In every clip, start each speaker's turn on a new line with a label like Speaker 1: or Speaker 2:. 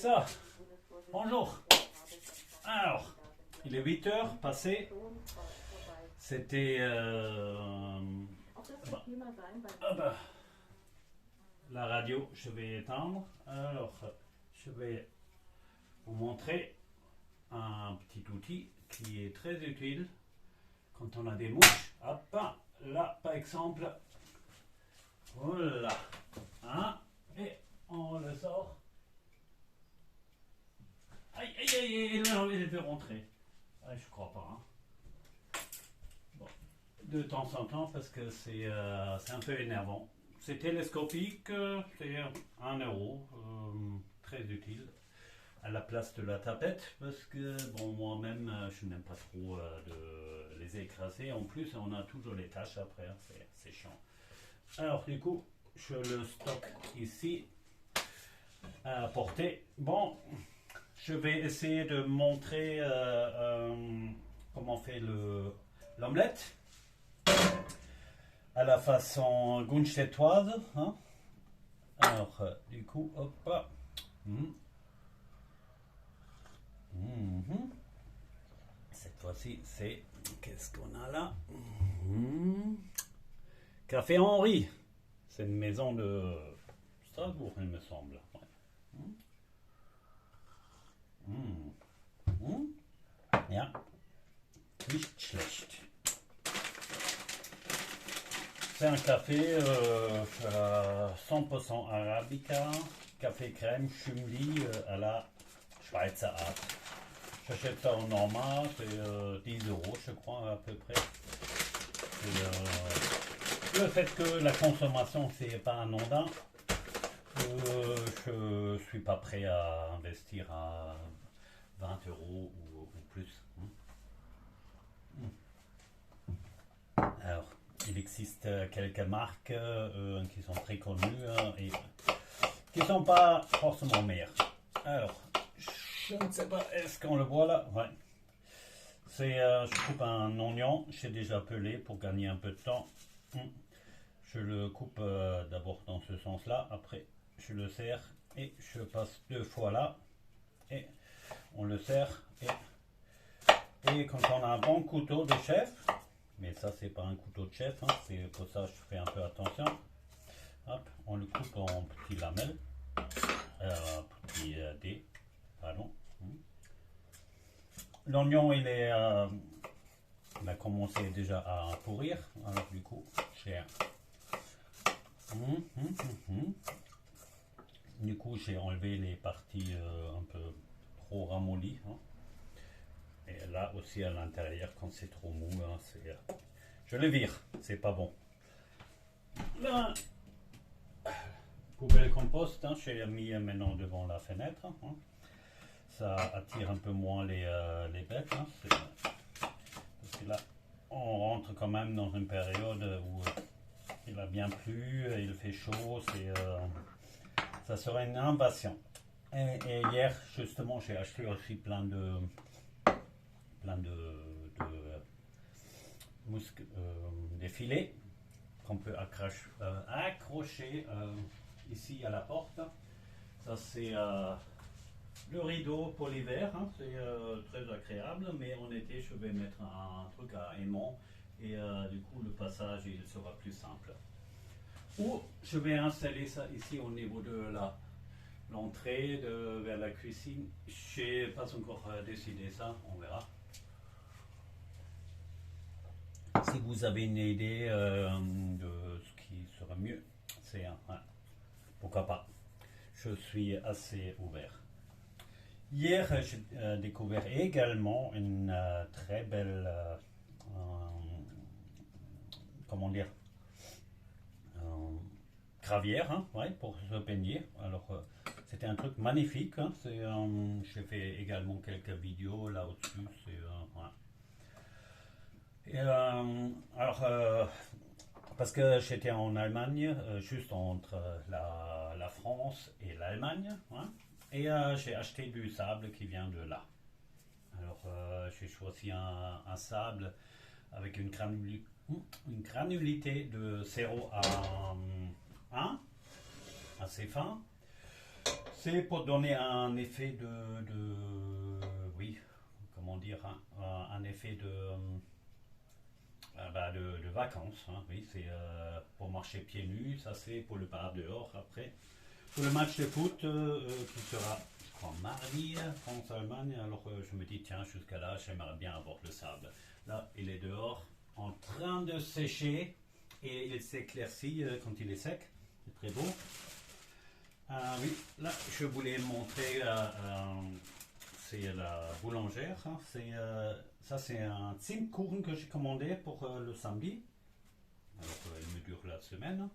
Speaker 1: Ça, bonjour. Alors, il est 8 heures passé. C'était la radio, je vais éteindre. Alors, je vais vous montrer un petit outil qui est très utile quand on a des mouches. Hop, là, par exemple, voilà, hein, et on le sort. Aïe, aïe, aïe, il veut rentrer. Je crois pas. Hein. Bon, de temps en temps, parce que c'est un peu énervant. C'est télescopique, c'est 1 euro, très utile à la place de la tapette, parce que bon, moi-même, je n'aime pas trop de les écraser. En plus, on a toujours les taches après, hein, c'est chiant. Alors, du coup, je le stocke ici à portée. Bon, je vais essayer de montrer comment on fait l'omelette à la façon gunstettoise. Hein. Alors, du coup, hop. Cette fois-ci, c'est... Qu'est-ce qu'on a là? Café Henri. C'est une maison de Strasbourg, il me semble. Ja, nicht schlecht. C'est un café 100% Arabica, café crème chumli à la Schweizer Art. J'achète ça en normal, c'est 10 euros je crois à peu près. Le fait que la consommation c'est pas anodin, je suis pas prêt à investir à 20 euros ou plus. Alors, il existe quelques marques qui sont très connues et qui ne sont pas forcément meilleures. Alors, je ne sais pas, est-ce qu'on le voit là? Ouais. C'est, je coupe un oignon, j'ai déjà pelé pour gagner un peu de temps. Je le coupe d'abord dans ce sens-là, après je le serre et je passe 2 fois là et on le serre et quand on a un bon couteau de chef, mais ça c'est pas un couteau de chef, hein, c'est pour ça que je fais un peu attention. Hop, on le coupe en petits lamelles, petits dés, pardon. L'oignon il a commencé déjà à pourrir, alors du coup j'ai du coup j'ai enlevé les parties un peu trop ramollies. Hein. Et là aussi à l'intérieur, quand c'est trop mou, hein, je le vire, c'est pas bon. Là, poubelle compost, hein, j'ai mis maintenant devant la fenêtre. Hein. Ça attire un peu moins les bêtes. Hein, parce que là, on rentre quand même dans une période où il a bien plu, il fait chaud, ça serait une invasion. Et hier, justement, j'ai acheté aussi plein de des filets qu'on peut accrocher ici à la porte. Ça c'est le rideau pour l'hiver, hein, c'est très agréable, mais en été je vais mettre un truc à aimant et du coup le passage il sera plus simple. Ou je vais installer ça ici au niveau de l'entrée vers la cuisine. Je n'ai pas encore décidé ça, on verra. Si vous avez une idée de ce qui sera mieux, c'est pourquoi pas. Je suis assez ouvert. Hier, j'ai découvert également une très belle, comment dire, gravière, hein, ouais, pour se baigner. Alors, c'était un truc magnifique. Hein, j'ai fait également quelques vidéos là au-dessus. Ouais. Et, alors, parce que j'étais en Allemagne, juste entre la France et l'Allemagne, hein, et j'ai acheté du sable qui vient de là. Alors, j'ai choisi un sable avec une granulité de 0 à 1, assez fin. C'est pour donner un effet oui, comment dire, hein, un effet de vacances. Hein, oui, c'est pour marcher pieds nus, ça c'est pour le bar dehors après. Pour le match de foot qui sera, je crois, mardi, France-Allemagne, alors je me dis, tiens, jusqu'à là, j'aimerais bien avoir le sable. Là, il est dehors, en train de sécher, et il s'éclaircit quand il est sec. C'est très beau. Oui, là, je voulais montrer, c'est la boulangère. Hein, ça, c'est un Zimtkuchen que j'ai commandé pour le samedi. Alors, il me dure la semaine.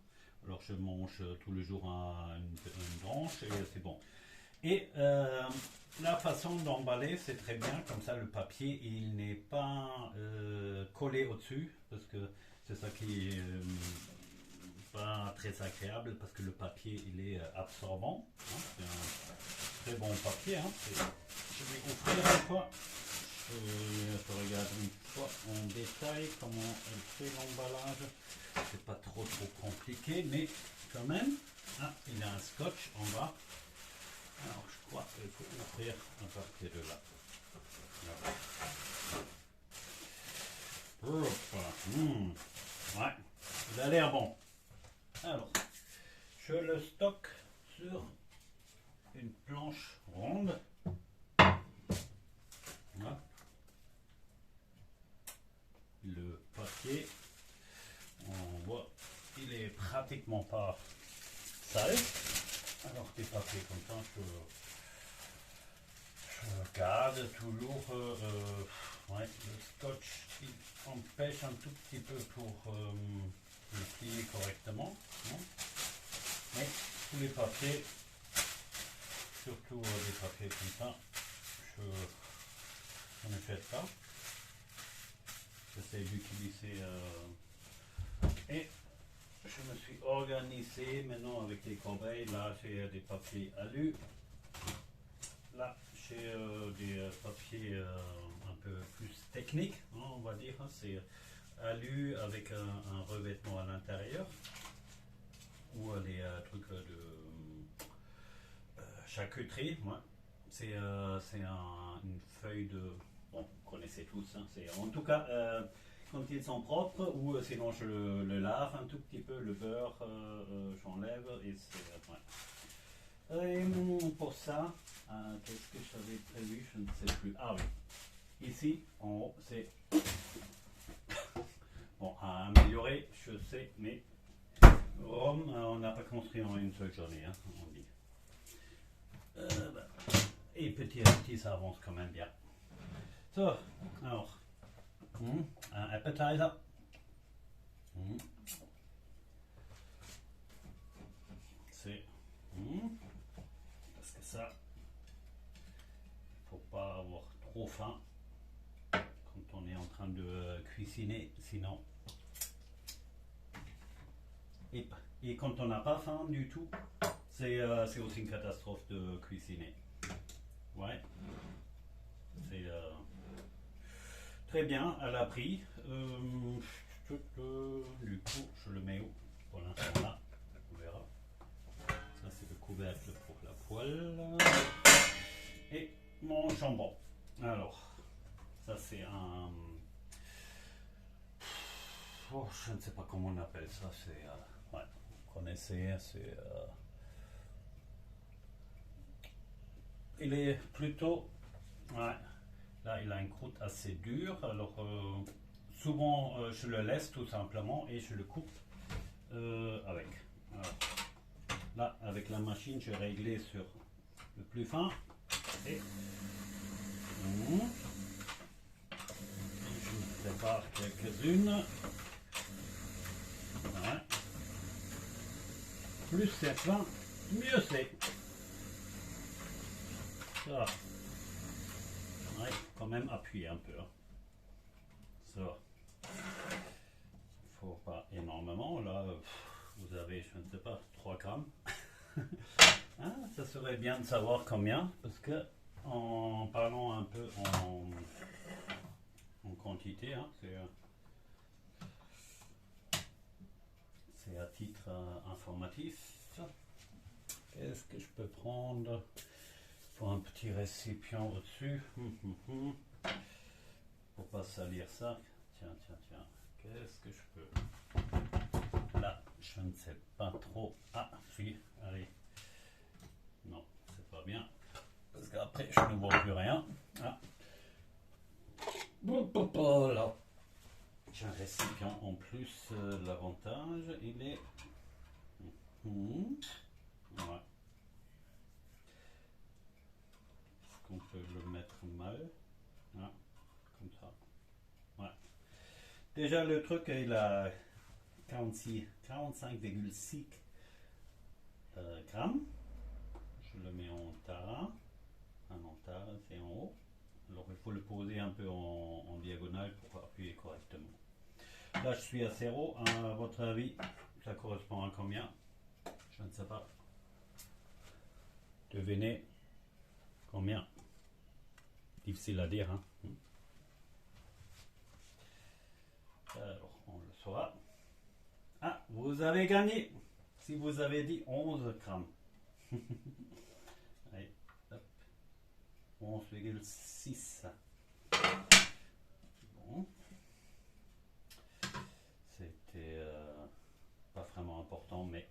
Speaker 1: Alors, je mange tous les jours une branche et c'est bon. Et la façon d'emballer, c'est très bien. Comme ça, le papier, il n'est pas collé au-dessus. Parce que c'est ça qui est pas très agréable. Parce que le papier, il est absorbant. Hein, c'est un très bon papier. Hein, je vais ouvrir une fois. Je regarde une fois en détail comment elle fait l'emballage. C'est pas trop compliqué, mais quand même, ah, il y a un scotch en bas. Alors je crois qu'il faut ouvrir à partir de là. Ouais, il a l'air bon. Alors, je le stocke sur une planche ronde. Voilà. Le papier, on voit, il est pratiquement pas sale. Alors des papiers comme ça, je garde toujours. Ouais, le scotch, il empêche un tout petit peu pour le plier correctement. Hein. Mais tous les papiers, surtout des papiers comme ça, je ne jette pas. J'essaie d'utiliser et je me suis organisé maintenant avec les corbeilles. Là j'ai des papiers alu, là j'ai des papiers un peu plus techniques, hein, on va dire. C'est alu avec un revêtement à l'intérieur ou les trucs de charcuterie. Ouais. C'est une feuille de... Bon, vous connaissez tous. Hein, en tout cas, quand ils sont propres, ou sinon je le lave un tout petit peu, le beurre, j'enlève. Et c'est... Ouais. Et pour ça, qu'est-ce que j'avais prévu? Je ne sais plus. Ah oui. Ici, en haut, c'est... Bon, à améliorer, je sais, mais... Rome, on n'a pas construit en une seule journée, hein, on dit. Et petit à petit, ça avance quand même bien. So, alors, un appetizer. C'est parce que ça, faut pas avoir trop faim quand on est en train de cuisiner, sinon. Et quand on n'a pas faim du tout, c'est aussi une catastrophe de cuisiner. Ouais. C'est très bien à l'abri. Du coup, je le mets où pour l'instant là. On verra. Ça, c'est le couvercle pour la poêle. Et mon jambon. Alors, ça, c'est un. Oh, je ne sais pas comment on appelle ça. C'est. Ouais, vous connaissez. C'est. Il est plutôt. Ouais. Là, il a une croûte assez dure. Alors, souvent, je le laisse tout simplement et je le coupe avec. Alors, là, avec la machine, je vais régler sur le plus fin. Et je me prépare quelques-unes. Ouais. Plus c'est fin, mieux c'est. Ça. Ouais, quand même appuyer un peu. Hein. Ça. Faut pas énormément. Là, vous avez, je ne sais pas, 3 grammes. Hein, ça serait bien de savoir combien, parce que en parlant un peu en quantité, hein, c'est à titre informatif. Qu'est-ce que je peux prendre? micro-ondes. Il faut un petit récipient au-dessus. Pour pas salir ça. Tiens. Qu'est-ce que je peux? Là, je ne sais pas trop. Ah, si, allez. Non, c'est pas bien. Parce qu'après, je ne vois plus rien. Ah. Là. J'ai un récipient en plus. L'avantage, il est... Ouais. Est-ce qu'on peut le mettre mal? Ah, comme ça. Ouais. Déjà, le truc, il a 45,6 grammes. Je le mets en tara. En tara, c'est en haut. Alors, il faut le poser un peu en diagonale pour appuyer correctement. Là, je suis à 0. À votre avis, ça correspond à combien? Je ne sais pas. Devinez combien? Difficile à dire, hein? Alors, on le saura. Ah, vous avez gagné si vous avez dit 11 grammes. Allez, hop. 11,6. Bon. C'était pas vraiment important, mais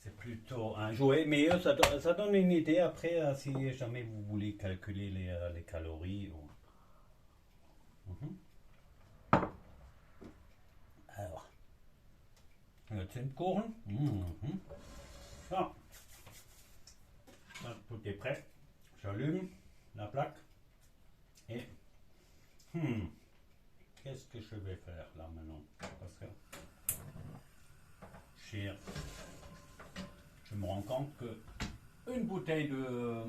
Speaker 1: c'est plutôt un jouet. Mais ça donne une idée après si jamais vous voulez calculer les calories. Alors, le Zimtkuchen. Ah. Tout est prêt. J'allume la plaque. Et qu'est-ce que je vais faire là maintenant? Parce que je me rends compte que une bouteille de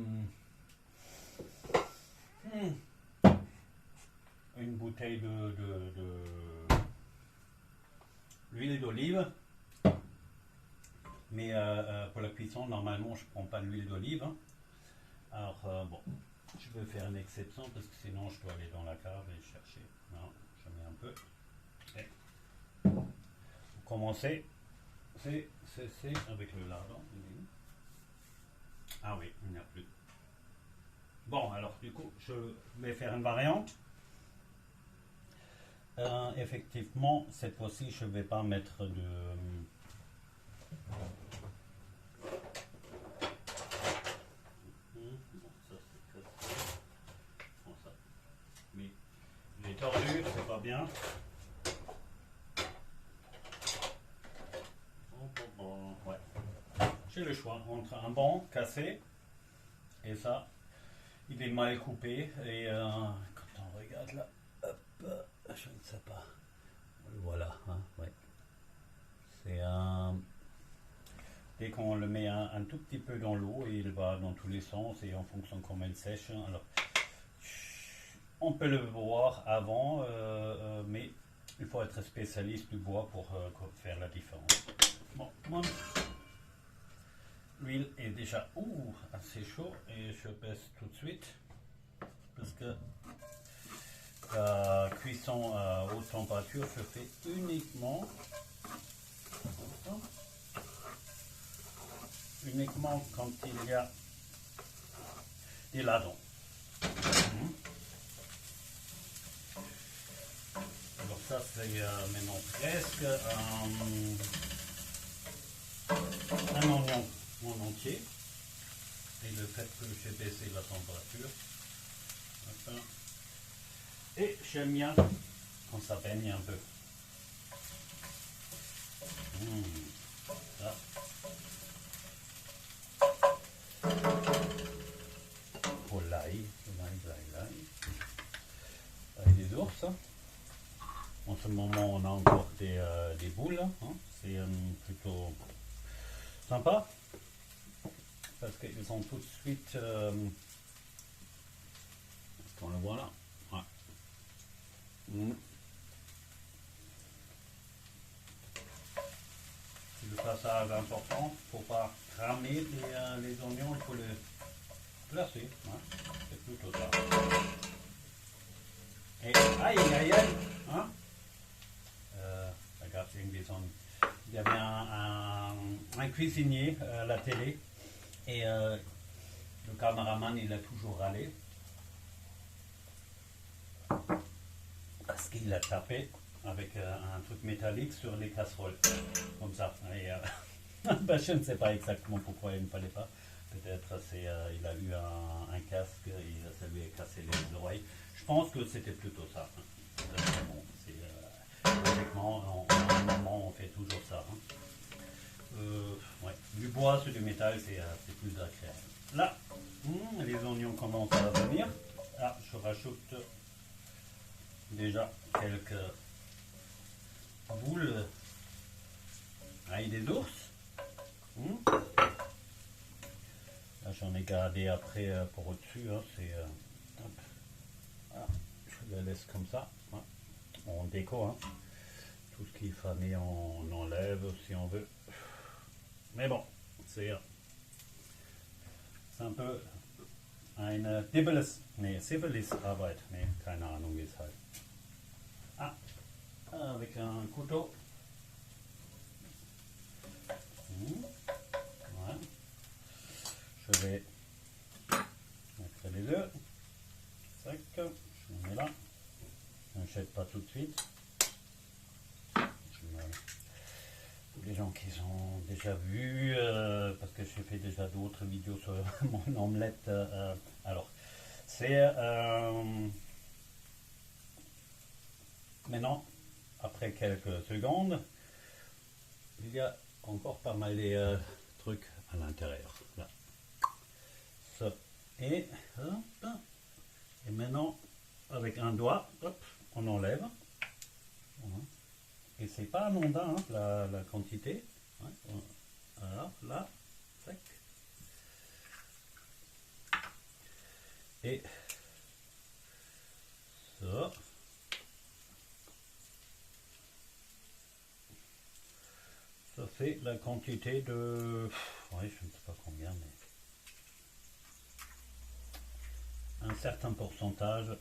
Speaker 1: l'huile d'olive, mais pour la cuisson normalement je prends pas l'huile d'olive, hein. Alors bon, je vais faire une exception parce que sinon je dois aller dans la cave et chercher. Non, je mets un peu. Et pour commencer, c'est avec le lardon. Ah oui, il n'y a plus. Bon, alors du coup, je vais faire une variante. Effectivement, cette fois-ci, je ne vais pas mettre de... Mais il est tordu, c'est pas bien. Ouais. J'ai le choix entre un banc cassé et ça. Il est mal coupé et quand on regarde là, hop, je ne sais pas. Voilà, hein, ouais. C'est un... Dès qu'on le met un tout petit peu dans l'eau, il va dans tous les sens et en fonction de comment il sèche. Alors, on peut le voir avant, mais il faut être spécialiste du bois pour faire la différence. Bon, moi, l'huile est déjà assez chaud et je baisse tout de suite parce que la cuisson à haute température se fait uniquement quand il y a des lardons. Alors ça c'est maintenant presque un oignon en entier. Et le fait que j'ai baissé la température. Enfin, et j'aime bien quand ça baigne un peu. Ça. Oh l'ail des ours. En ce moment, on a encore des boules. Hein. C'est plutôt sympa parce qu'ils sont tout de suite. On le voit là. Ouais. Le passage important, il ne faut pas cramer les oignons, il faut les placer. Hein. C'est plutôt ça. Et aïe, hein. Regarde, il y avait un cuisinier à la télé Et le caméraman, il a toujours râlé parce qu'il a tapé avec un truc métallique sur les casseroles, comme ça. Et, ben, je ne sais pas exactement pourquoi il ne fallait pas. Peut-être il a eu un casque et ça lui a cassé les oreilles. Je pense que c'était plutôt ça. Bon, logiquement, en un moment, on fait toujours ça. Ouais. Du bois sur du métal, c'est plus agréable. Là, les oignons commencent à venir. Là, je rajoute déjà quelques boules avec des ours. Là, j'en ai gardé après pour au-dessus. Hein, voilà, je la laisse comme ça. Ouais. On déco. Hein. Tout ce qui est fané, on enlève si on veut. Mais bon, c'est un peu eine Zivilis-Arbeit. Nee, keine Ahnung, wie es heißt. Ah, avec un couteau. Voilà. Je vais mettre les œufs. Tac, je les mets là. Je ne jette pas tout de suite. Les gens qui ont déjà vu, parce que j'ai fait déjà d'autres vidéos sur mon omelette. Alors, c'est maintenant, après quelques secondes, il y a encore pas mal de trucs à l'intérieur. Là. Ça. Et maintenant, avec un doigt, hop, on enlève. Voilà. Et c'est pas anodin hein, la quantité. Ouais, alors là, tac. Et ça. Ça fait la quantité de... Oui, je ne sais pas combien, mais... un certain pourcentage.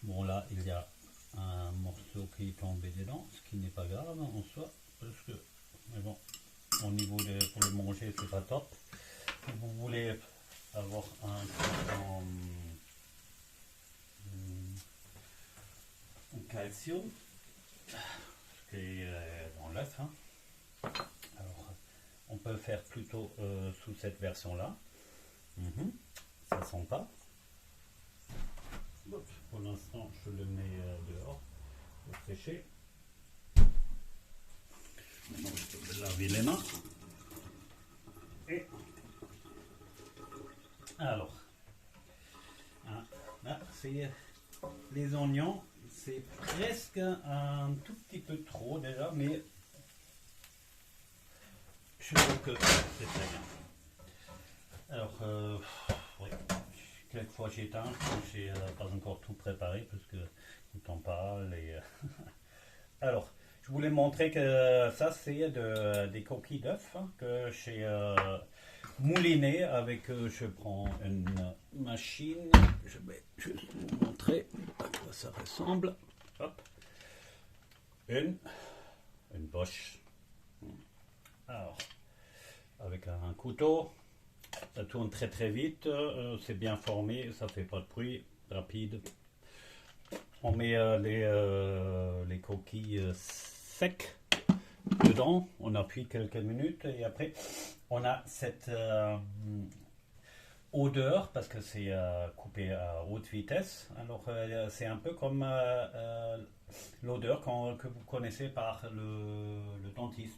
Speaker 1: Bon là, il y a un morceau qui est tombé dedans, ce qui n'est pas grave en soi, parce que, mais bon, au niveau pour le manger, c'est pas top. Si vous voulez avoir un calcium, ce qui est dans l'œuf, hein. Alors, on peut faire plutôt sous cette version-là. Ça sent pas. Pour l'instant, je le mets dehors pour sécher. Maintenant, je peux laver les mains. Et alors, hein, là, c'est les oignons. C'est presque un tout petit peu trop déjà, mais je trouve que c'est très bien. Alors, oui. Quelquefois j'éteins, j'ai pas encore tout préparé parce que le temps parle. Et, alors, je voulais montrer que ça c'est des coquilles d'œufs hein, que j'ai moulinées avec. Je prends une machine. Je vais juste vous montrer à quoi ça ressemble. Hop. Une poche. Alors, avec un couteau. Ça tourne très très vite, c'est bien formé, ça fait pas de bruit, rapide. On met les coquilles secs dedans, on appuie quelques minutes et après on a cette odeur parce que c'est coupé à haute vitesse. Alors c'est un peu comme l'odeur que vous connaissez par le dentiste.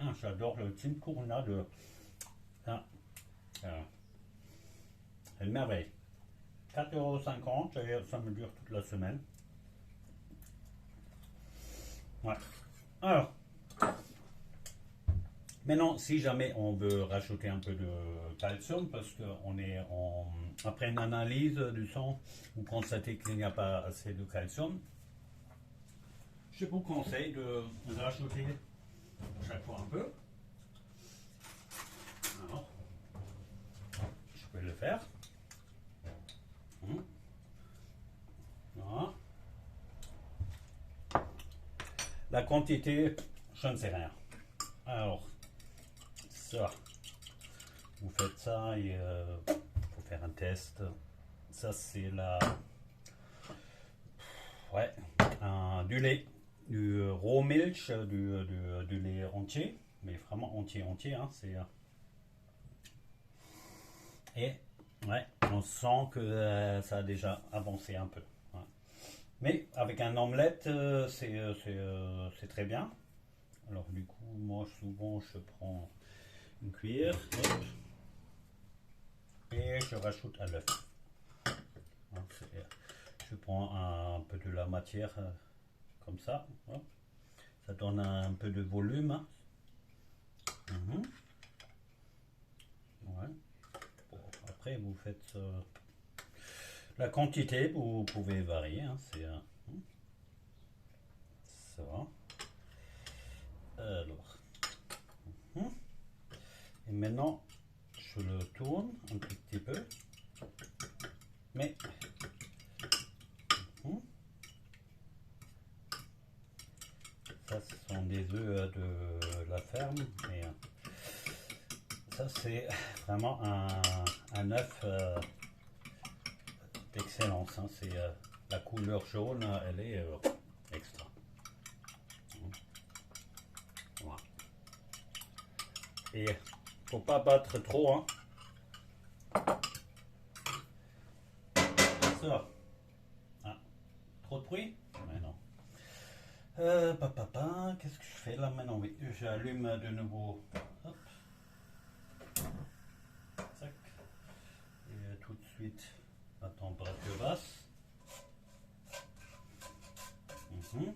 Speaker 1: Ah, j'adore le Tim Corona de. Ah, c'est une merveille. 4,50 € et ça me dure toute la semaine. Ouais. Alors, maintenant, si jamais on veut rajouter un peu de calcium, parce qu'on est après une analyse du sang, vous constatez qu'il n'y a pas assez de calcium, je vous conseille de rajouter chaque fois un peu. Alors, je peux le faire. Voilà. La quantité, je ne sais rien. Alors, ça, vous faites ça et faut faire un test. Ça, c'est la... Ouais, du lait, du raw milk, du lait entier, mais vraiment entier, hein, c'est... Et, ouais, on sent que ça a déjà avancé un peu. Ouais. Mais avec un omelette, c'est très bien. Alors du coup, moi souvent je prends une cuillère hop, et je rajoute à l'œuf. Je prends un peu de la matière comme ça. Hop. Ça donne un peu de volume. Mhm. Ouais. Bon, après, vous faites la quantité, vous pouvez varier. Hein, c'est ça. Alors. Mhm. Et maintenant, je le tourne un tout petit peu. Mais ça, ce sont des œufs de la ferme. Et ça, c'est vraiment un œuf d'excellence. Hein. C'est la couleur jaune, elle est extra. Voilà. Et faut pas battre trop. Hein. Ça. Ah, trop de bruit? Mais non. Qu'est-ce que je fais là maintenant? Oui, j'allume de nouveau. Hop. Tac. Et tout de suite à température basse. Mhm.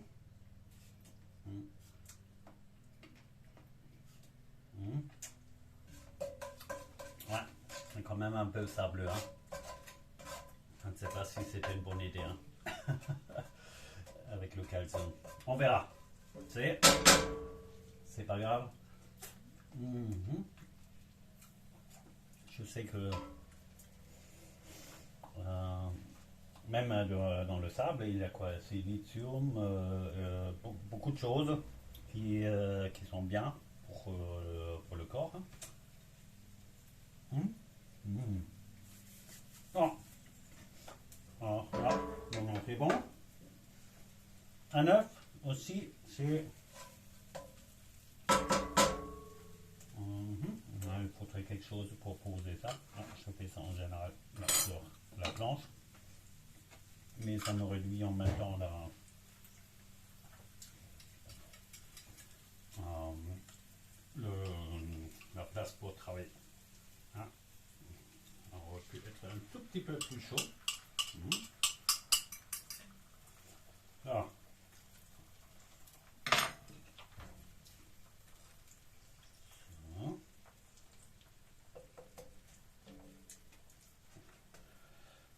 Speaker 1: Mhm. Mhm. Ouais, c'est quand même un peu sableux. Hein. Je ne sais pas si c'était une bonne idée. Hein. Avec le calcium. On verra. C'est pas grave. Mhm. Je sais que même dans le sable, il y a quoi? Silicium, beaucoup de choses qui sont bien pour le corps. Mm. Bon. Alors là, c'est bon. Un œuf aussi, c'est... Il faudrait quelque chose pour poser ça. Ah, je fais ça en général là, sur la planche. Mais ça me réduit en même temps la place pour travailler. Hein. On aurait pu être un tout petit peu plus chaud. Ah.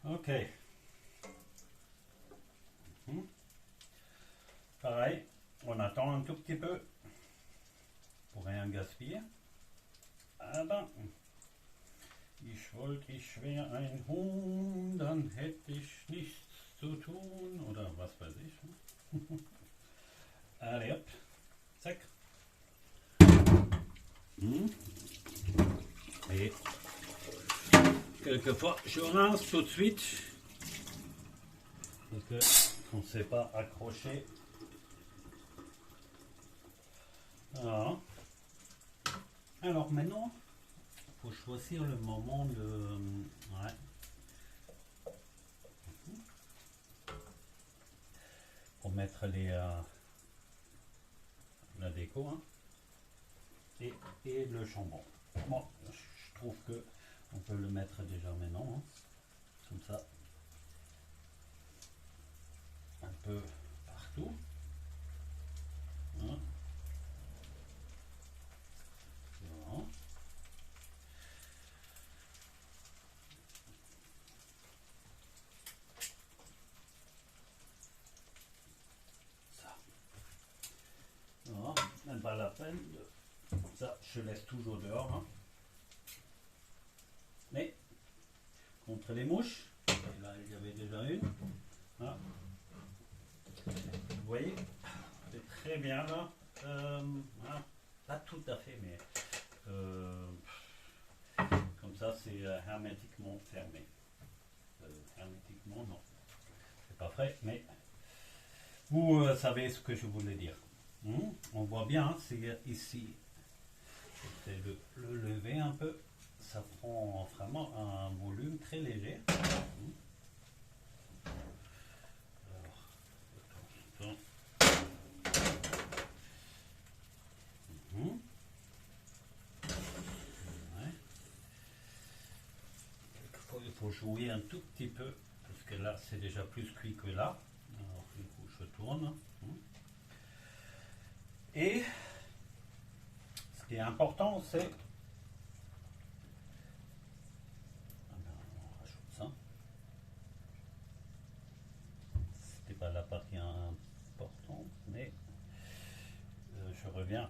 Speaker 1: Ok. Pareil, on attend un tout petit peu pour rien gaspiller. Aber ich wäre ein Huhn, dann hätte ich nichts zu tun oder was weiß ich. Allez hop, sec. Et quelquefois je rince tout de suite parce qu'on ne sait pas accrocher. Voilà. Alors maintenant, il faut choisir le moment de... Ouais. Pour mettre la déco. Hein. Et le chambon. Bon, je trouve que on peut le mettre déjà maintenant. Hein. Comme ça. Un peu partout. Hein. Voilà. Ça. Voilà. Même pas la peine de... Ça, je laisse toujours dehors. Hein. Mais, contre les mouches, et là il y avait déjà une. Voilà. Vous voyez, c'est très bien là. Hein, pas tout à fait, mais comme ça c'est hermétiquement fermé. Hermétiquement, non. C'est pas vrai, mais vous savez ce que je voulais dire. On voit bien, c'est ici. J'essaie de le lever un peu. Ça prend vraiment un volume très léger. Alors, de temps en temps. Ouais. Quelquefois, il faut jouer un tout petit peu, parce que là, c'est déjà plus cuit que là. Alors, du coup, je tourne. Et ce qui est important, c'est... On rajoute ça. C'était pas la partie importante, mais je reviens.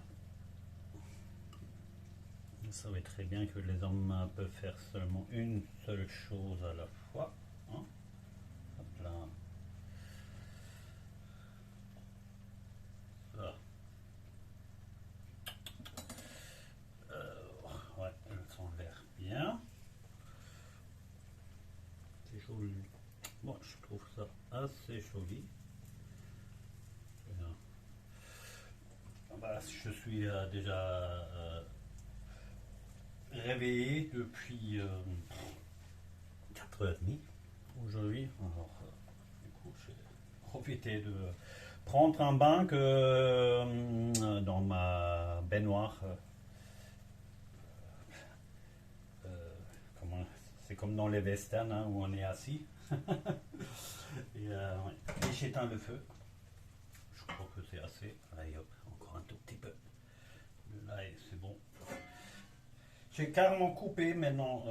Speaker 1: Vous savez très bien que les hommes peuvent faire seulement une seule chose à la fois. Hein. Hop là. Ça. Ouais, elles sont l'air bien. C'est joli. Moi, je trouve ça assez joli. Bah, je suis déjà réveillé depuis 4h30 aujourd'hui. Alors, du coup, j'ai profité de prendre un bain dans ma baignoire. C'est comme dans les westerns hein, où on est assis. Et j'éteins le feu. Je crois que c'est assez. Allez hop, encore un tout petit peu. Là, c'est bon. J'ai carrément coupé maintenant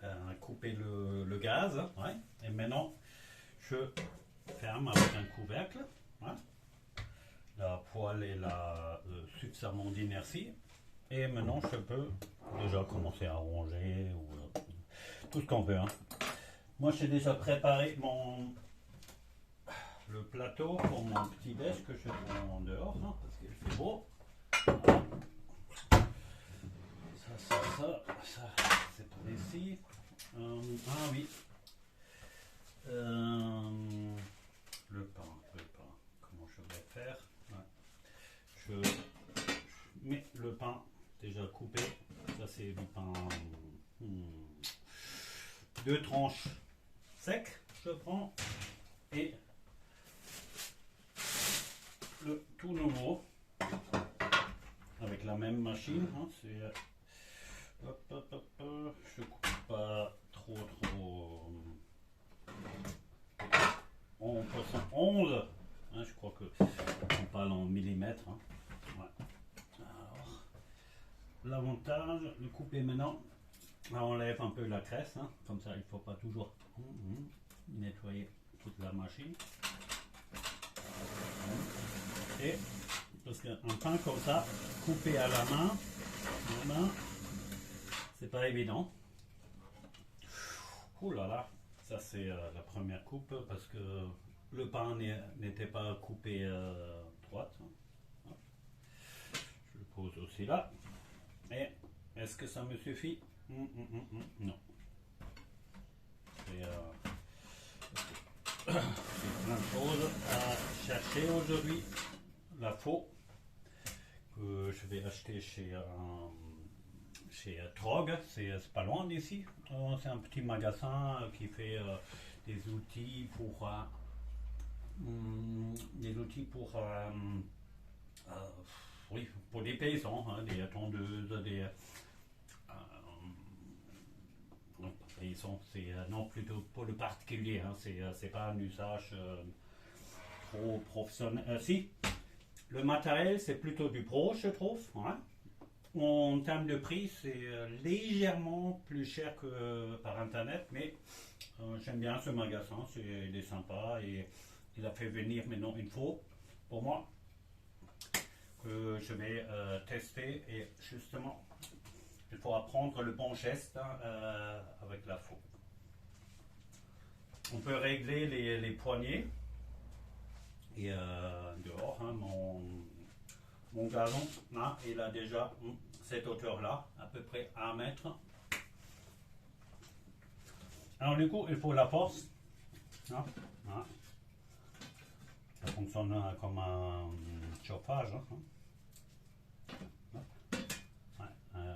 Speaker 1: le gaz. Ouais. Et maintenant, je ferme avec un couvercle. Ouais. La poêle est là suffisamment d'inertie. Et maintenant, je peux déjà commencer à ronger ou tout ce qu'on veut. Hein. Moi, j'ai déjà préparé le plateau pour mon petit déj que je prends en dehors hein, parce qu'il fait beau. Ça, c'est pour ici. Ah oui. Le pain. Comment je vais faire ouais. Je mets le pain déjà coupé. Ça, c'est du pain. 2 tranches sec. Je prends. Et le tout nouveau. Avec la même machine. Hein, c'est. Je coupe pas trop. En 11. Hein, je crois que on parle en millimètres. Hein. Ouais. Alors, l'avantage de couper maintenant, on enlève un peu la graisse. Hein. Comme ça, il ne faut pas toujours nettoyer toute la machine. Et parce qu'un pain comme ça, coupé à la main, c'est pas évident. Ouh là là, ça c'est la première coupe parce que le pain n'était pas coupé droite. Je le pose aussi là. Et est-ce que ça me suffit? Non. C'est plein de choses à chercher aujourd'hui. La faux que je vais acheter chez Trog, c'est pas loin d'ici. C'est un petit magasin qui fait des outils pour oui, pour des paysans, hein, des tondeuses, des paysans, c'est non plutôt pour le particulier, hein, c'est pas un usage trop professionnel. Si, le matériel c'est plutôt du pro, je trouve. Hein. En termes de prix, c'est légèrement plus cher que par internet, mais j'aime bien ce magasin, il est sympa et il a fait venir maintenant une faux pour moi que je vais tester et justement il faut apprendre le bon geste hein, avec la faux. On peut régler les poignées Et dehors, hein, mon gazon, hein, il a déjà cette hauteur-là, à peu près 1 mètre. Alors du coup, il faut la force. Hein, hein. Ça fonctionne comme un chauffage. Hein. Ouais,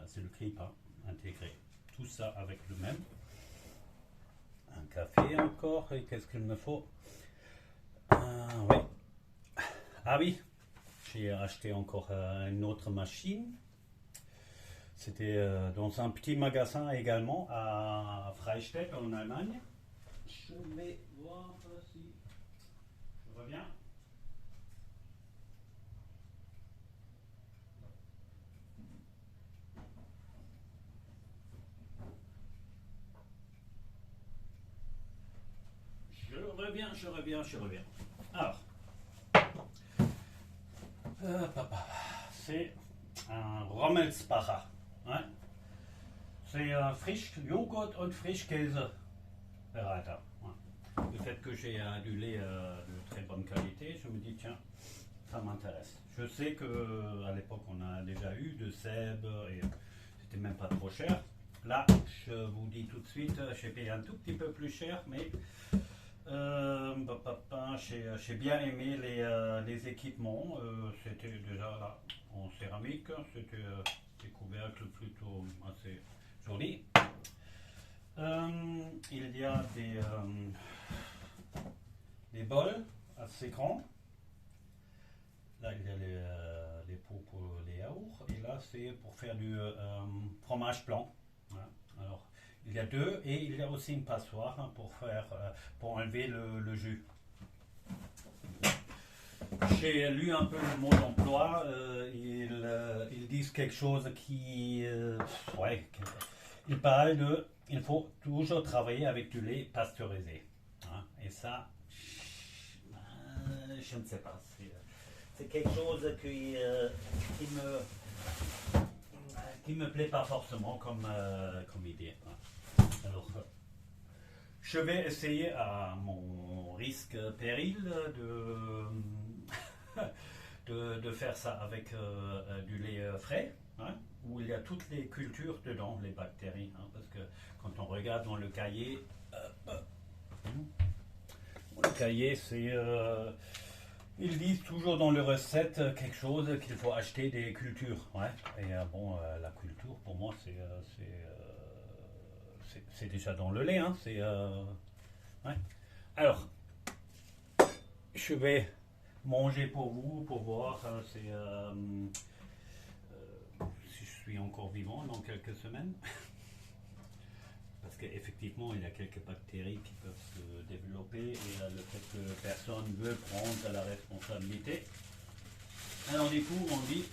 Speaker 1: c'est le clip hein, intégré. Tout ça avec le même. Un café encore. Et qu'est-ce qu'il me faut? Oui. Ah oui, j'ai acheté encore une autre machine. C'était dans un petit magasin également à Freistadt en Allemagne. Je vais voir si je reviens. Je reviens. Alors, c'est un Rommelsbacher. Hein? C'est un Frischjoghurt und Frischkäse Bereiter. Ouais. Le fait que j'ai du lait de très bonne qualité, je me dis tiens, ça m'intéresse. Je sais que à l'époque on a déjà eu de Seb et c'était même pas trop cher. Là, je vous dis tout de suite, j'ai payé un tout petit peu plus cher, mais j'ai bien aimé les équipements. C'était déjà là en céramique, c'était des couvercles plutôt assez jolis. Il y a des bols assez grands. Là, il y a les pots pour les yaourts. Et là, c'est pour faire du fromage blanc. Voilà. Alors, il y a deux et il y a aussi une passoire hein, pour enlever le jus. J'ai lu un peu le mot d'emploi. Ils disent quelque chose qui... ouais, ils parlent de... Il faut toujours travailler avec du lait pasteurisé. Hein, et ça, je ne sais pas. C'est quelque chose qui me plaît pas forcément comme idée. Alors, je vais essayer à mon risque péril de faire ça avec du lait frais, hein, où il y a toutes les cultures dedans, les bactéries, hein, parce que quand on regarde dans le cahier, c'est ils disent toujours dans les recettes quelque chose qu'il faut acheter des cultures. Ouais. Et bon, la culture, pour moi, c'est déjà dans le lait. Hein. Ouais. Alors, je vais manger pour vous, pour voir si je suis encore vivant dans quelques semaines. Parce qu'effectivement, il y a quelques bactéries qui peuvent se développer et le fait que personne ne veut prendre la responsabilité. Alors du coup, on dit,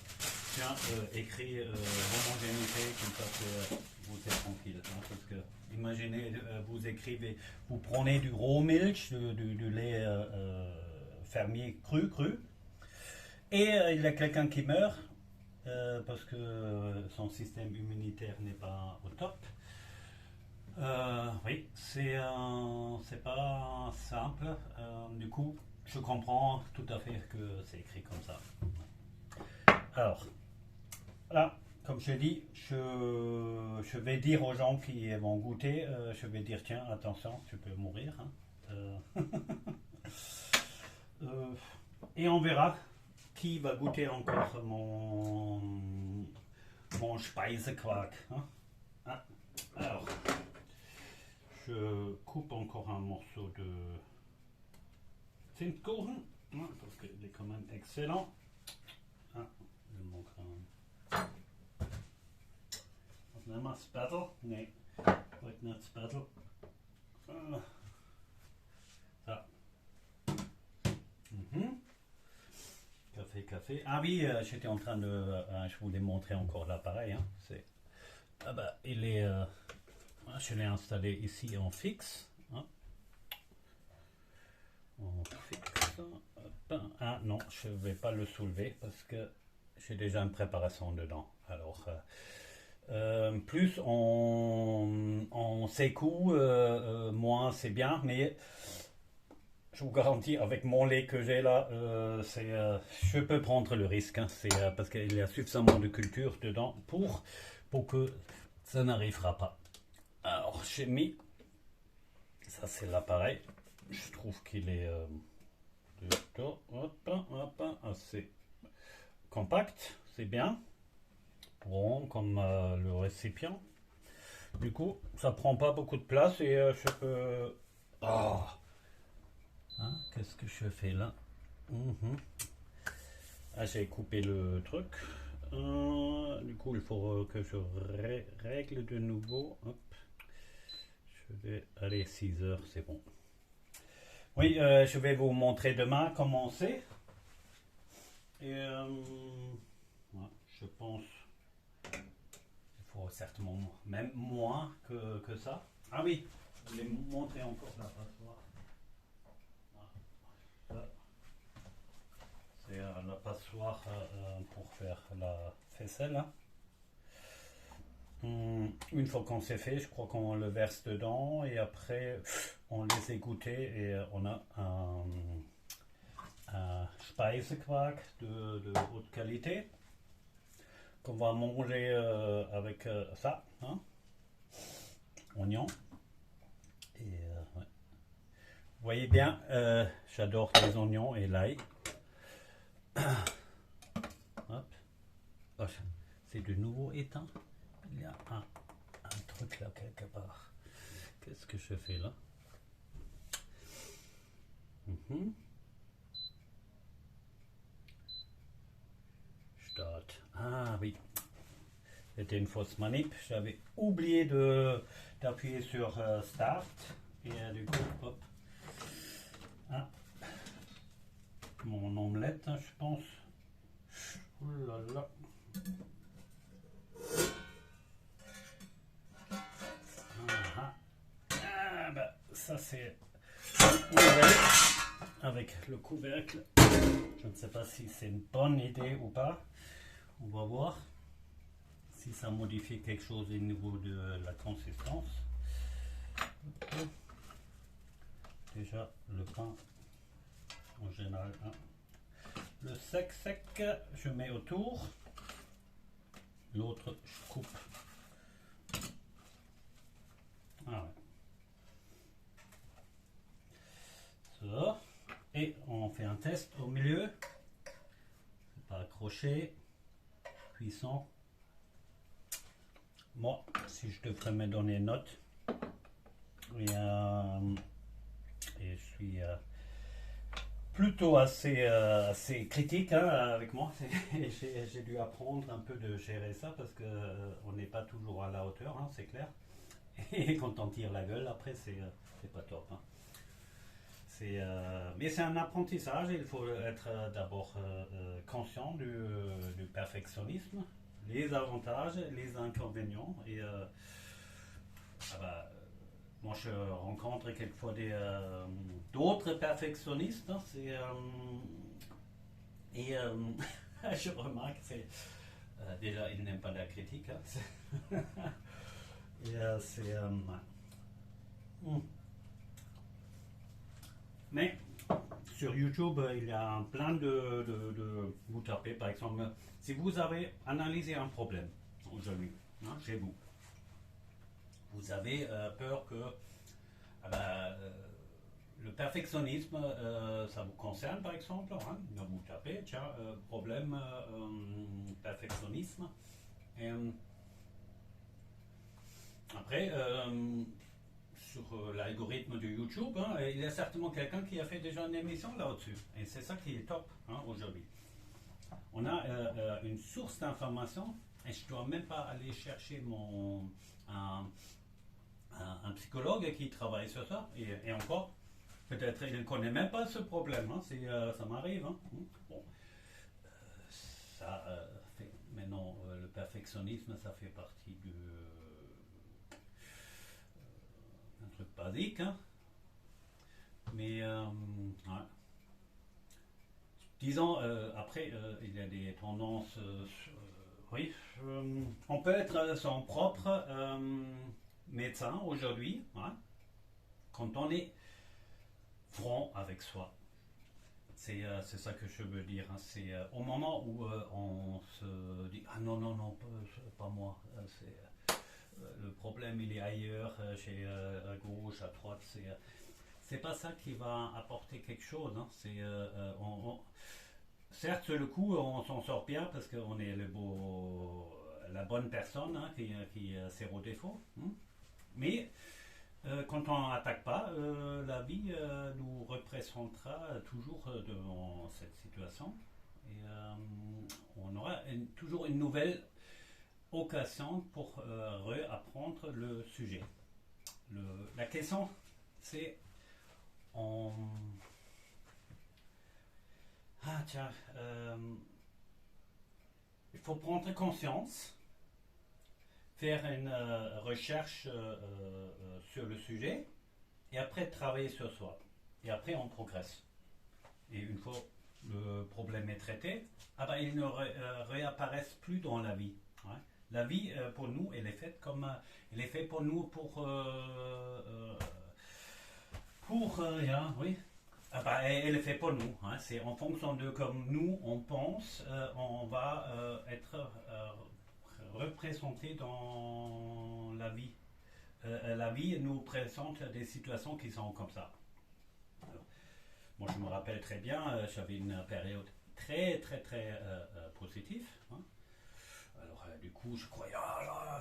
Speaker 1: tiens, écrit homogénéité, comme ça vous êtes tranquille. Hein, parce que, imaginez, vous écrivez, vous prenez du raw milk, du lait fermier cru, et il y a quelqu'un qui meurt parce que son système immunitaire n'est pas au top. Oui, c'est pas simple. Du coup, je comprends tout à fait que c'est écrit comme ça. Alors, là, comme je dis, je vais dire aux gens qui vont goûter, je vais dire tiens, attention, tu peux mourir. Hein. Et on verra qui va goûter encore mon Speisequark. Hein. Ah, alors. Je coupe encore un morceau de Zimtkuchen, hein, parce qu'il est quand même excellent. Ah, il manque un... Wat nou spattel? Nee, wordt niet spattel. Ça. Café. Ah oui, j'étais en train de... je voulais montrer encore l'appareil. Hein. Ah bah, il est... je l'ai installé ici en fixe. Hein. En fixe. Ah non, je ne vais pas le soulever parce que j'ai déjà une préparation dedans. Alors, plus on secoue, moins c'est bien, mais je vous garantis, avec mon lait que j'ai là, je peux prendre le risque, hein. C'est parce qu'il y a suffisamment de culture dedans pour que ça n'arrivera pas. Alors, j'ai mis, ça c'est l'appareil, je trouve qu'il est assez compact, c'est bien, rond comme le récipient. Du coup, ça prend pas beaucoup de place et je peux... Oh. Hein, qu'est-ce que je fais là? Ah, j'ai coupé le truc. Du coup, il faut que je règle de nouveau. Hop. Je vais aller 6 heures, c'est bon. Oui, je vais vous montrer demain comment c'est. Et ouais, je pense il faut certainement même moins que ça. Ah oui, je vais vous montrer encore la passoire. C'est la passoire pour faire la faisselle. Hein. Une fois qu'on c'est fait, je crois qu'on le verse dedans et après on les égoutte et on a un Speisequark de haute qualité qu'on va manger avec ça, hein, oignon. Et ouais. Vous voyez bien, j'adore les oignons et l'ail. Hop. Oh, c'est de nouveau éteint. Il y a un truc là quelque part. Qu'est-ce que je fais là? Start. Ah oui. C'était une fausse manip. J'avais oublié d'appuyer sur Start. Et du coup, hop. Ah. Mon omelette, hein, je pense. Oh là là. Ah bah, ça c'est avec le couvercle. Je ne sais pas si c'est une bonne idée ou pas. On va voir si ça modifie quelque chose au niveau de la consistance. Okay. Déjà le pain en général. Hein. Le sec, je mets autour. L'autre, je coupe. Ah ouais. Ça. Et on fait un test au milieu. C'est pas accroché. Cuisson. Moi, si je devrais me donner une note. Et je suis plutôt assez critique hein, avec moi. J'ai dû apprendre un peu de gérer ça parce qu'on n'est pas toujours à la hauteur, hein, c'est clair. Et quand on tire la gueule, après, c'est pas top. Hein. Mais c'est un apprentissage. Il faut être d'abord conscient du perfectionnisme, les avantages, les inconvénients. Et moi, je rencontre quelquefois d'autres perfectionnistes. Hein, je remarque que déjà, ils n'aiment pas la critique. Hein, Mais sur YouTube, il y a plein vous tapez par exemple, si vous avez analysé un problème aujourd'hui, hein, chez vous, vous avez peur que le perfectionnisme, ça vous concerne par exemple, hein, vous tapez, tiens, problème perfectionnisme. Et, après, sur l'algorithme de YouTube, hein, il y a certainement quelqu'un qui a fait déjà une émission là-dessus. Et c'est ça qui est top hein, aujourd'hui. On a une source d'information et je ne dois même pas aller chercher un psychologue qui travaille sur ça. Et encore, peut-être il ne connaît même pas ce problème. Hein, ça m'arrive. Hein. Bon, ça fait maintenant le perfectionnisme, ça fait partie un truc basique, hein. Mais ouais. Disons, après, il y a des tendances. Oui, on peut être son propre médecin aujourd'hui, hein, quand on est franc avec soi. C'est ça que je veux dire. Hein. C'est au moment où on se dit ah non, non, non, pas moi. Le problème il est ailleurs, chez à gauche, à droite. C'est pas ça qui va apporter quelque chose. Hein. Certes, sur le coup, on s'en sort bien parce qu'on est la bonne personne hein, qui a zéro défaut. Hein. Mais quand on n'attaque pas, la vie nous représentera toujours dans cette situation. Et on aura toujours une nouvelle occasion pour réapprendre le sujet. La question, c'est ah tiens, il faut prendre conscience, faire une recherche sur le sujet et après travailler sur soi. Et après on progresse. Et une fois le problème est traité, ah ben, il ne réapparaissent plus dans la vie. Hein. La vie pour nous, elle est faite comme elle est faite pour nous oui. Ah bah, elle est faite pour nous. Hein. C'est en fonction de comme nous on pense, on va être représenté dans la vie. La vie nous présente des situations qui sont comme ça. Alors, moi, je me rappelle très bien, j'avais une période très, très, très positive. Hein. Alors, du coup, je croyais, ah là,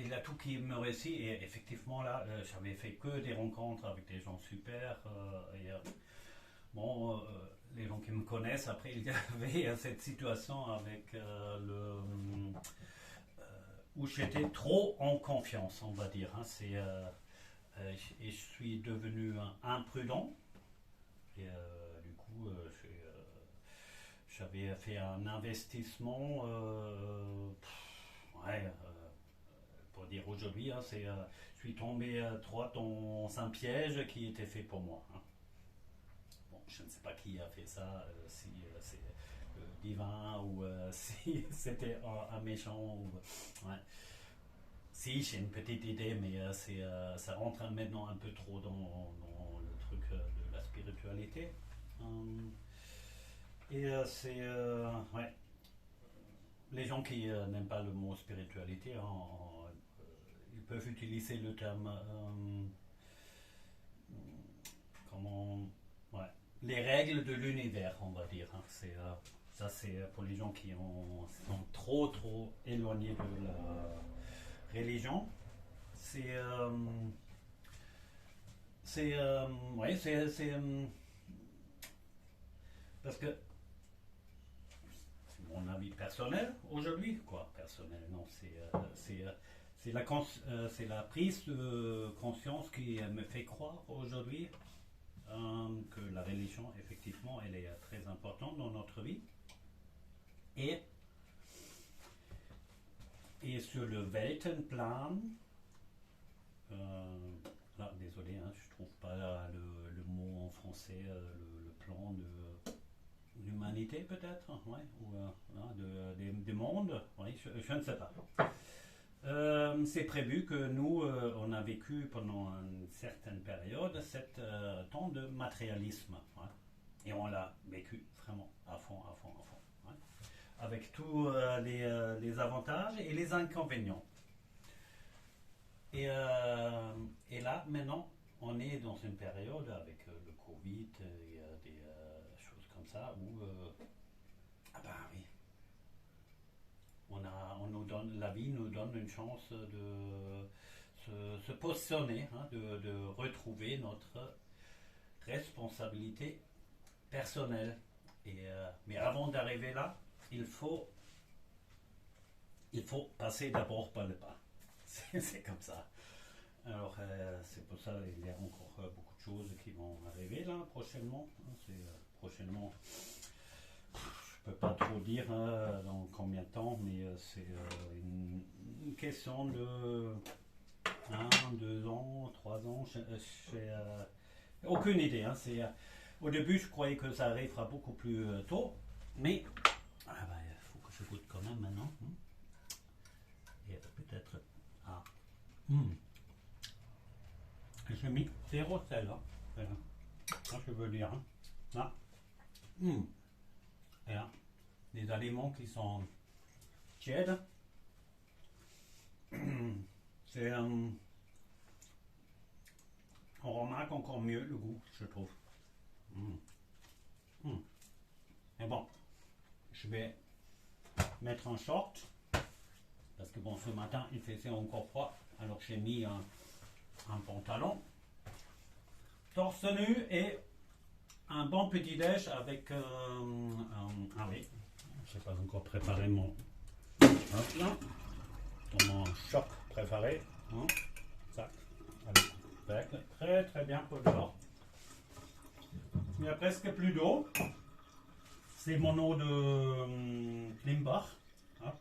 Speaker 1: il a tout qui me réussit. Et effectivement, là, j'avais fait que des rencontres avec des gens super. Bon, les gens qui me connaissent, après, il y avait cette situation avec où j'étais trop en confiance, on va dire. Hein. Et je suis devenu imprudent. Et du coup, j'avais fait un investissement, pour dire aujourd'hui, hein, je suis tombé droit dans un piège qui était fait pour moi. Hein. Bon, je ne sais pas qui a fait ça, si c'est le divin ou si c'était un méchant. Ouais. Si, j'ai une petite idée, mais ça rentre maintenant un peu trop dans le truc de la spiritualité. Ouais. Les gens qui n'aiment pas le mot spiritualité, ils peuvent utiliser le terme ouais, les règles de l'univers, on va dire. Hein. Ça, c'est pour les gens qui sont trop éloignés de la religion. Ouais, parce que c'est mon avis personnel aujourd'hui, quoi, personnel, non, c'est la prise de conscience qui me fait croire aujourd'hui que la religion, effectivement, elle est très importante dans notre vie. Et sur le Weltenplan, là, désolé, hein, je trouve pas le mot en français, le plan de l'humanité peut-être, ouais, ou des mondes, ouais, je ne sais pas. C'est prévu que nous, on a vécu pendant une certaine période cet temps de matérialisme. Ouais, et on l'a vécu vraiment à fond. Ouais, avec tous les avantages et les inconvénients. Et là, maintenant, on est dans une période avec le Covid et des choses comme ça où, ah ben oui, la vie nous donne une chance de se positionner, hein, de retrouver notre responsabilité personnelle. Mais avant d'arriver là, il faut passer d'abord par le pas. C'est comme ça. Alors, c'est pour ça qu'il y a encore beaucoup de choses qui vont arriver là prochainement. Prochainement, je peux pas trop dire dans combien de temps, mais c'est une question de 1, 2 ans, 3 ans. J'ai aucune idée. Hein, au début, je croyais que ça arrivera beaucoup plus tôt, mais il faut que je goûte quand même maintenant. Et peut-être. Ah. J'ai mis 0 sel. Hein. Voilà. Quand je veux veux dire. Hein. Ah. Mm. Et là, des aliments qui sont tièdes. C'est on remarque encore mieux le goût, je trouve. Mm. Mm. Mais bon, je vais mettre un short parce que bon, ce matin il faisait encore froid, alors j'ai mis un pantalon torse nu et un bon petit déj avec ah oui, je n'ai pas encore préparé mon hop là, mon choc préparé, hein, ça, avec très très bien pour dehors. Il n'y a presque plus d'eau. C'est mon eau de Klimbach. Hop.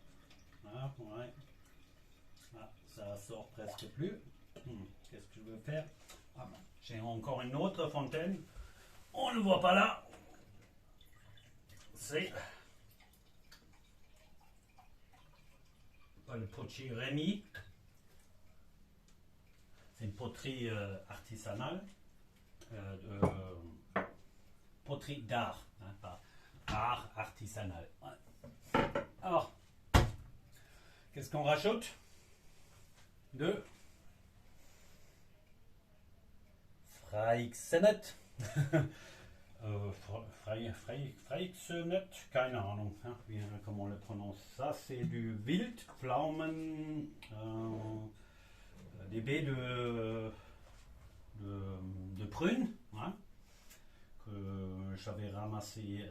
Speaker 1: Ah, ouais. Ah, ça sort presque plus. Qu'est-ce que je veux faire? Ah, ben, j'ai encore une autre fontaine. On ne voit pas là. C'est pas le potier Rémi. C'est une poterie artisanale. Poterie d'art, hein, pas art artisanal. Ouais. Alors, qu'est-ce qu'on rajoute? De Freichsenet. Freichsenet, keine Ahnung, hein, comment on le prononce. Ça, c'est du Wildpflaumen, des baies de prunes, hein, que j'avais ramassé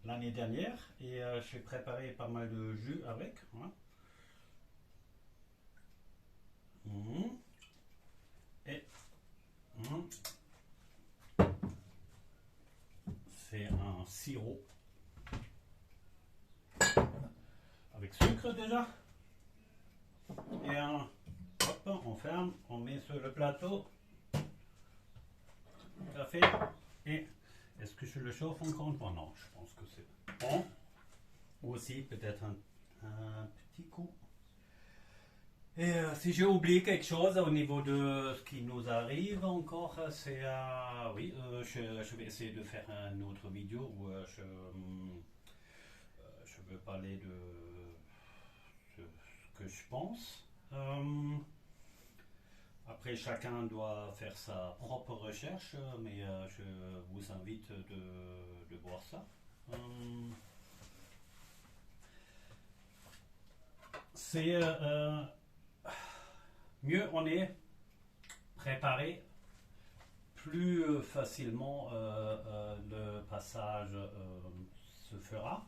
Speaker 1: l'année dernière et j'ai préparé pas mal de jus avec. Hein. Et c'est un sirop avec sucre déjà. Et hop, on ferme, on met sur le plateau. Café. Et est-ce que je le chauffe encore une fois? Non, je pense que c'est bon. Aussi, peut-être un petit coup. Et si j'ai oublié quelque chose au niveau de ce qui nous arrive encore, c'est oui, je vais essayer de faire une autre vidéo où je veux parler de ce que je pense. Après, chacun doit faire sa propre recherche, mais je vous invite de voir ça. C'est mieux on est préparé, plus facilement le passage se fera.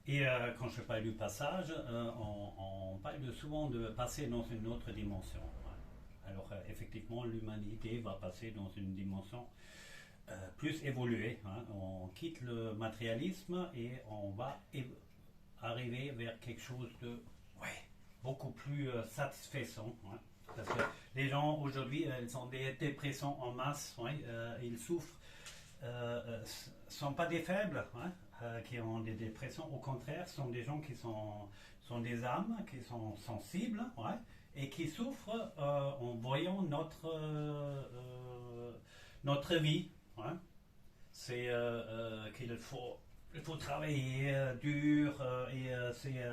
Speaker 1: Et quand je parle du passage, on parle souvent de passer dans une autre dimension. Alors effectivement, l'humanité va passer dans une dimension plus évoluée. Hein. On quitte le matérialisme et on va arriver vers quelque chose de beaucoup plus satisfaisant. Hein. Parce que les gens aujourd'hui, ils ont des dépressions en masse, ils souffrent, sont pas des faibles qui ont des dépressions, au contraire, sont des gens qui sont des âmes, qui sont sensibles, et qui souffrent en voyant notre vie. C'est qu'il faut travailler dur et c'est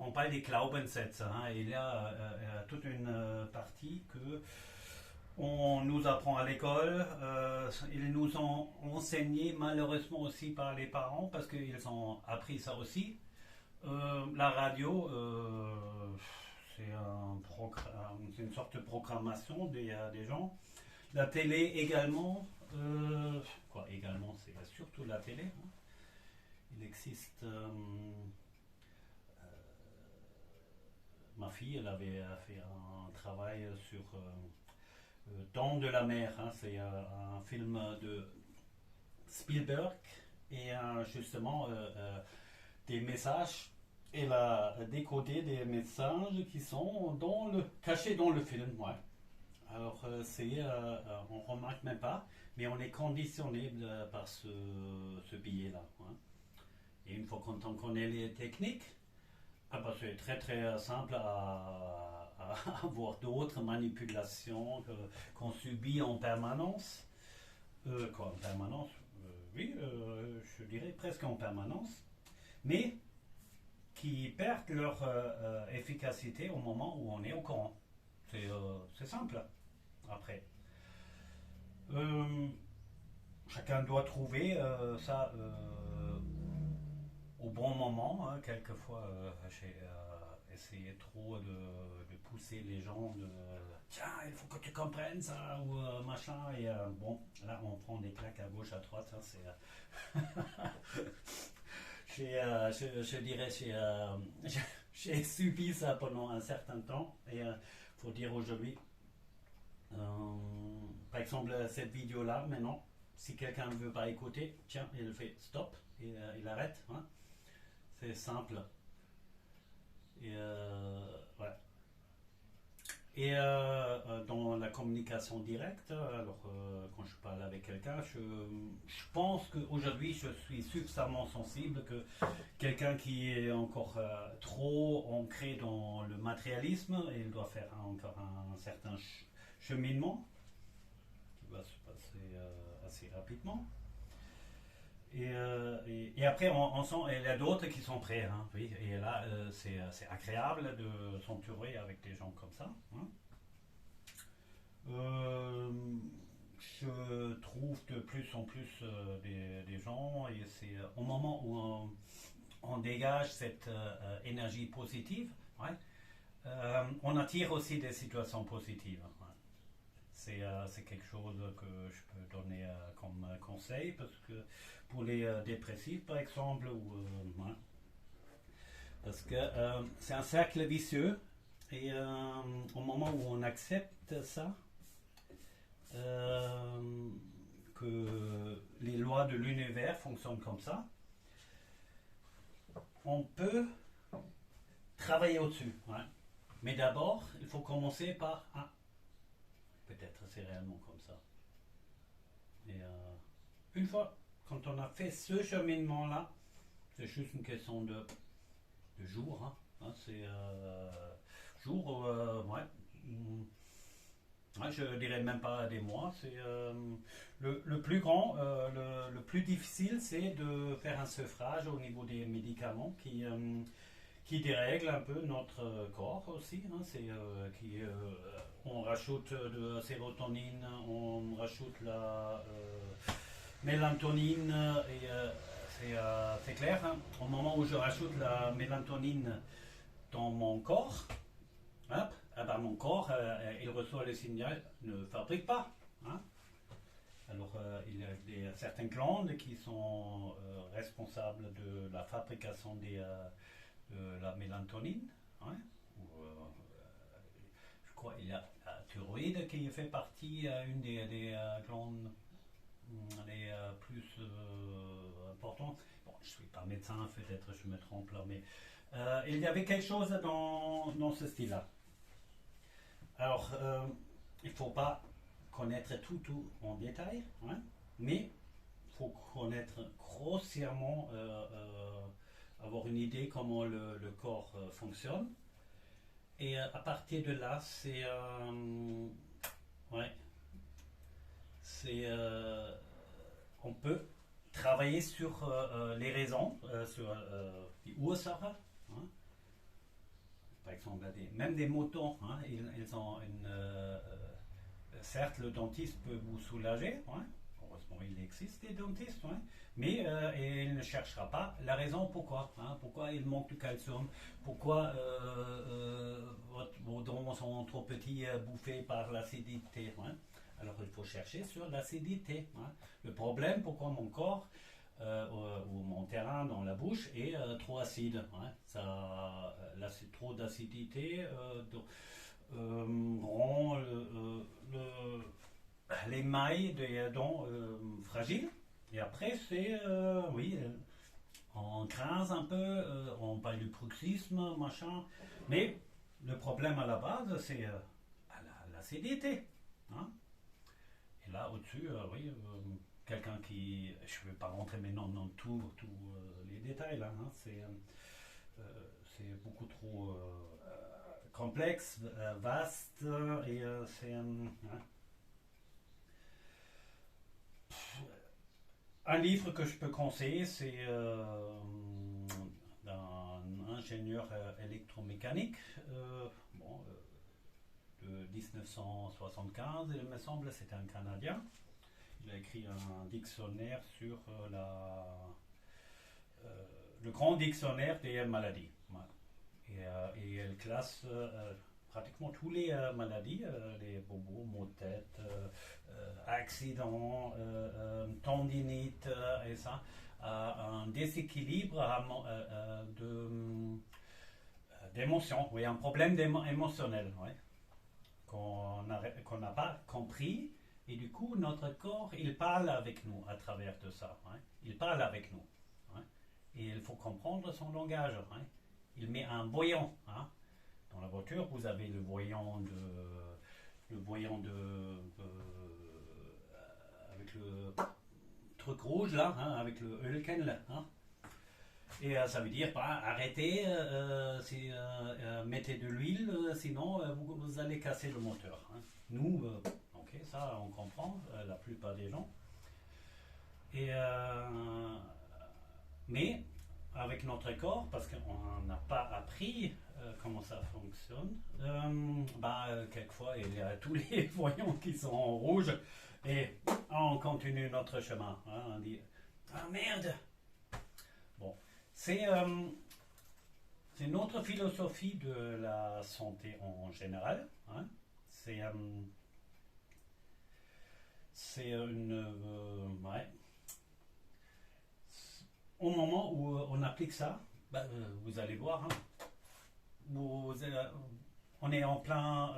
Speaker 1: on parle des Glaubenssätze. Il y a toute une partie que on nous apprend à l'école. Ils nous ont enseigné malheureusement aussi par les parents parce qu'ils ont appris ça aussi. La radio, c'est une sorte de programmation des gens. La télé également. Également, c'est surtout la télé. Il existe. Ma fille, elle avait fait un travail sur Temps de la mer. C'est un film de Spielberg et justement des messages. Elle a décodé des messages qui sont cachés dans le film. Alors on ne remarque même pas, mais on est conditionné par ce billet-là. Et une fois qu'on connaît les techniques, c'est très très simple à à avoir d'autres manipulations qu'on subit en permanence. Quoi, en permanence, oui, je dirais presque en permanence, mais qui perdent leur efficacité au moment où on est au courant. C'est simple, après. Euh, Chacun doit trouver ça au bon moment, hein. Quelquefois, j'ai essayé trop de pousser les gens de tiens, il faut que tu comprennes ça ou machin. Et bon, là, on prend des claques à gauche, à droite. Hein, je dirais, j'ai subi ça pendant un certain temps. Et il faut dire aujourd'hui, par exemple, cette vidéo-là, maintenant, si quelqu'un ne veut pas écouter, tiens, il fait stop et il arrête. Hein. C'est simple. Et ouais. Et dans la communication directe, alors quand je parle avec quelqu'un, je pense qu'aujourd'hui je suis suffisamment sensible que quelqu'un qui est encore trop ancré dans le matérialisme, il doit faire encore un certain cheminement qui va se passer assez rapidement. Et après, on sent, il y a d'autres qui sont prêts. Hein, oui, et là, c'est agréable de s'entourer avec des gens comme ça. Hein. Euh, je trouve de plus en plus des gens, et c'est au moment où on dégage cette énergie positive, ouais, on attire aussi des situations positives. Ouais. C'est quelque chose que je peux donner comme conseil, parce que pour les dépressifs par exemple, ouais, parce que c'est un cercle vicieux, et au moment où on accepte ça, que les lois de l'univers fonctionnent comme ça, on peut travailler au-dessus. Ouais. Mais d'abord, il faut commencer par peut-être c'est réellement comme ça. Et une fois, quand on a fait ce cheminement-là, c'est juste une question de jours. Hein. Hein, c'est jours, ouais. Ouais, je dirais même pas des mois. C'est le plus grand, le plus difficile, c'est de faire un sevrage au niveau des médicaments qui dérègle un peu notre corps aussi. Hein, on rajoute de sérotonine, on rajoute la mélatonine, et c'est clair. Hein, au moment où je rajoute la mélatonine dans mon corps, hop, ah ben mon corps, il reçoit le signal, ne fabrique pas. Hein. Alors, il y a certaines glandes qui sont responsables de la fabrication de la mélatonine. Hein, je crois qu'il y a la thyroïde qui fait partie, une des glandes les plus importantes. Bon, je ne suis pas médecin, peut-être je me trompe là, mais il y avait quelque chose dans ce style-là. Alors, il ne faut pas connaître tout en détail, hein, mais il faut connaître grossièrement, avoir une idée comment le corps fonctionne. Et à partir de là, ouais, on peut travailler sur les raisons, sur die Ursache. Hein. Par exemple, même des moutons, hein, ils ont certes, le dentiste peut vous soulager, hein. Heureusement il existe des dentistes, hein. Mais il ne cherchera pas la raison pourquoi. Hein. Pourquoi il manque de calcium, pourquoi vos dents sont trop petits, bouffés par l'acidité. Hein. Alors il faut chercher sur l'acidité. Hein. Le problème, pourquoi mon corps ou mon terrain dans la bouche est trop acide. Hein. Trop d'acidité rend l'émail des dents fragiles. Et après, oui, on grince un peu, on parle du bruxisme, machin. Mais le problème à la base, c'est l'acidité. Hein. Et là, au-dessus, oui, quelqu'un qui. Je ne vais pas rentrer maintenant dans tous les détails, là. Hein, c'est beaucoup trop complexe, vaste, et c'est un livre que je peux conseiller, c'est d'un ingénieur électromécanique bon, de 1975, il me semble, c'était un Canadien. Il a écrit un dictionnaire sur le grand dictionnaire des maladies. Ouais. Et elle classe pratiquement toutes les maladies, les bobos, maux de tête, accidents, tendinite et ça, un déséquilibre d'émotions, oui, un problème émotionnel, ouais, qu'on n'a pas compris. Et du coup, notre corps, il parle avec nous à travers de ça. Hein. Il parle avec nous. Hein. Et il faut comprendre son langage. Hein. Il met un voyant. Hein. Dans la voiture, vous avez le voyant avec le truc rouge là, hein, avec le Ölken là. Hein. Et ça veut dire, arrêtez, mettez de l'huile, sinon vous allez casser le moteur. Hein. Nous, ok, ça on comprend, la plupart des gens. Et, mais avec notre corps, parce qu'on n'a pas appris comment ça fonctionne, quelquefois il y a tous les voyants qui sont en rouge et on continue notre chemin. Hein, on dit, ah merde! Bon, c'est notre philosophie de la santé en général. Hein. C'est une. Ouais. Au moment où on applique ça, vous allez voir, hein, on est en plein.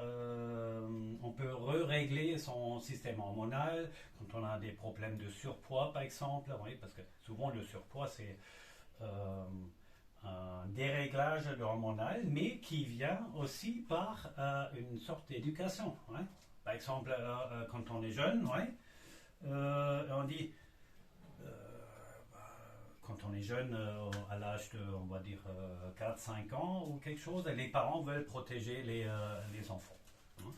Speaker 1: On peut régler son système hormonal quand on a des problèmes de surpoids, par exemple. Oui, parce que souvent le surpoids, c'est un déréglage hormonal, mais qui vient aussi par une sorte d'éducation. Ouais. Par exemple, quand on est jeune, ouais, on dit, quand on est jeune, à l'âge de, on va dire, 4-5 ans ou quelque chose, les parents veulent protéger les enfants. Hein.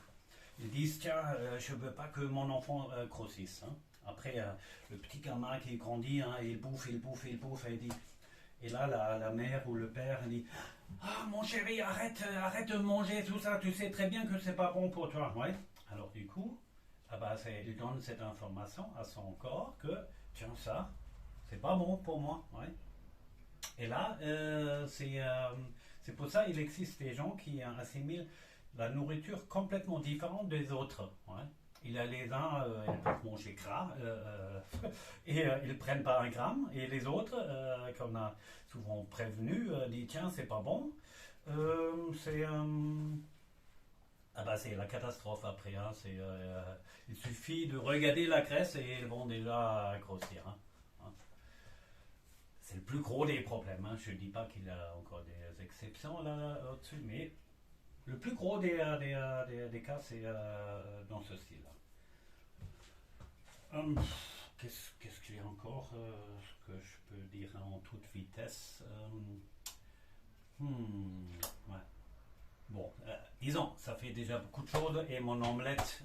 Speaker 1: Ils disent, tiens, je ne veux pas que mon enfant grossisse. Hein. Après, le petit gamin qui grandit, hein, il bouffe, et dit... Et là, la mère ou le père dit, ah mon chéri, arrête de manger tout ça, tu sais très bien que c'est pas bon pour toi. Ouais. Alors du coup, il donne cette information à son corps que, tiens, ça, c'est pas bon pour moi. Ouais. Et là, c'est pour ça qu'il existe des gens qui assimilent la nourriture complètement différente des autres. Ouais. Il y a les uns, ils peuvent manger gras et ils ne prennent pas un gramme. Et les autres, qu'on a souvent prévenu, disent tiens, c'est pas bon. C'est la catastrophe après. Hein, il suffit de regarder la graisse et ils vont déjà grossir. Hein. Hein. C'est le plus gros des problèmes. Hein. Je ne dis pas qu'il y a encore des exceptions là au-dessus, mais le plus gros des cas, c'est dans ce style-là. Qu'est-ce qu'il y a encore que je peux dire en toute vitesse ouais. Bon, disons, ça fait déjà beaucoup de choses et mon omelette,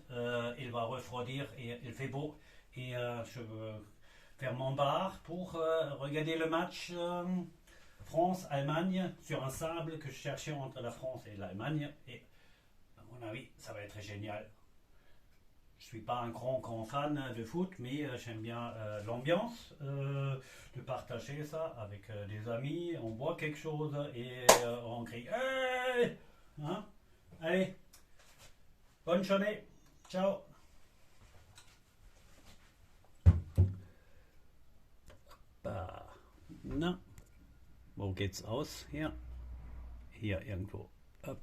Speaker 1: il va refroidir et il fait beau. Et je veux faire mon bar pour regarder le match France-Allemagne sur un sable que je cherchais entre la France et l'Allemagne. Et à mon avis, ça va être génial. Je ne suis pas un grand fan de foot, mais j'aime bien l'ambiance, de partager ça avec des amis. On boit quelque chose et on crie hey, hein? Allez, bonne journée, ciao. Na, wo geht's aus? Hier irgendwo. Up.